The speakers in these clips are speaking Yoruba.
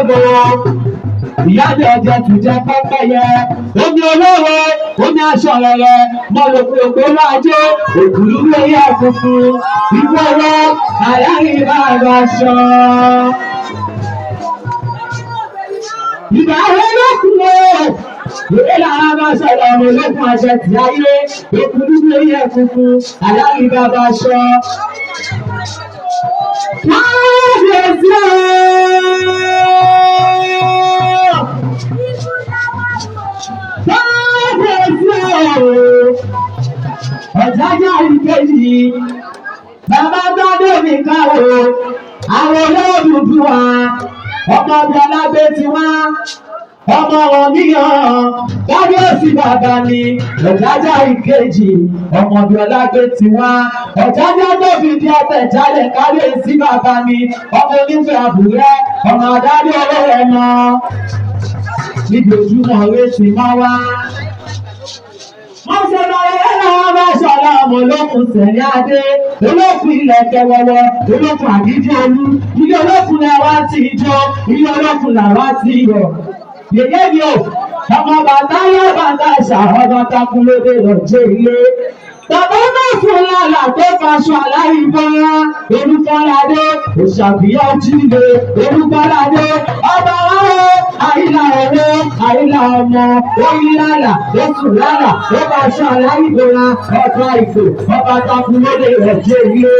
bọ̀wọ̀. Ìyá mi ọ̀jẹ̀ tún jẹ́ pẹ́pẹ́yẹ. Omi olówó, omi aṣọ rẹ̀rẹ̀, mọ̀lòpọ̀ ògbóló ajé, òkúrú lóyè funfun. Ìgbọ́wọ́, àyárí bàbá aṣọ. Ìgbà wo ló kú o? Ìwé làwọn bá sọ̀rọ̀ ọmọ olókùn àṣẹ tì ayé, òkúrú lóyè funfun, àyárí bàbá aṣọ. Kábíyèsí o! Ọ̀jájá ìkejì, bàbá gbádé mi ká o, àwọn olóòdùdú wa, ọmọ bí ọlágbé ti wá, ọmọ wọn níyàn, kábíyèsí bàbá mi, ọ̀jájá ìkejì, ọmọ bí ọlágbé ti wá, ọ̀jájá tó fi di ọbẹ̀ jálẹ̀ kábíyèsí bàbá mi, ọmọ onífẹ̀ àbúrẹ́, ọmọ àdáni ọlọ́rẹ̀ mọ́, níbi ojúmọ́ rẹ̀ sì máa wá. Wọ́n ṣe lọ́rọ̀ ẹ̀rọ ọmọ ṣọ̀rọ̀ ọmọ olókùn sẹ̀rí adé, olókùn ilẹ̀ kẹwọ́wọ́, olókùn àdídí olú, ilé olókùn làwa ti jọ, ilé olókùn làwa ti yọ̀. Yèyé mi ò, ọmọ bàtà yá bàtà ṣà, ọmọ takun lóde lọ́jọ́ ilé. Bàbá náà fún lálà tó faṣọ aláìbọ́ra, Olúkọ́ládé, òṣàbíyá jíde, Olúkọ́ládé, ọba wáwọ́, àyílà ọwọ́, àyílà ọmọ, oyinlálà, oṣù lálà, ó faṣọ aláìbọ́ra, ọba ìfò, ọba takun lóde lọ́jọ́ ilé.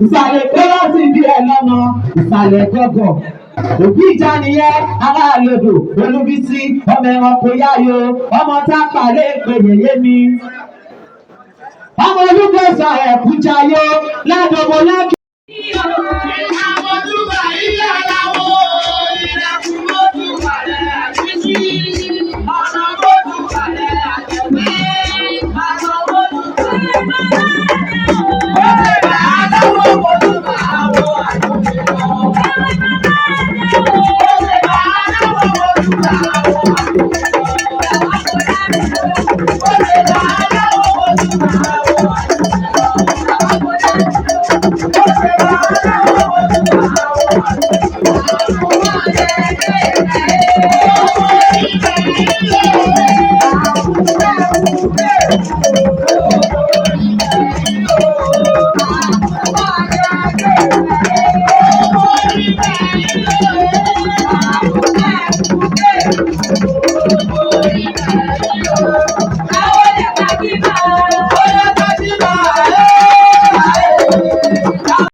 Ìsàlẹ̀ pé láti bí ẹ lọ́nà, ìsàlẹ̀ gọ́gọ̀. Òbí ìjà nìyẹn, aláàlódò, Olúbísí, ọmọ ẹranko yáyo, ọmọ tá a pàlẹ́ ìpè yèyé mi. Ọmọ olúkọ̀ọ́sà ẹ̀kú jayé, ládòbò lákì.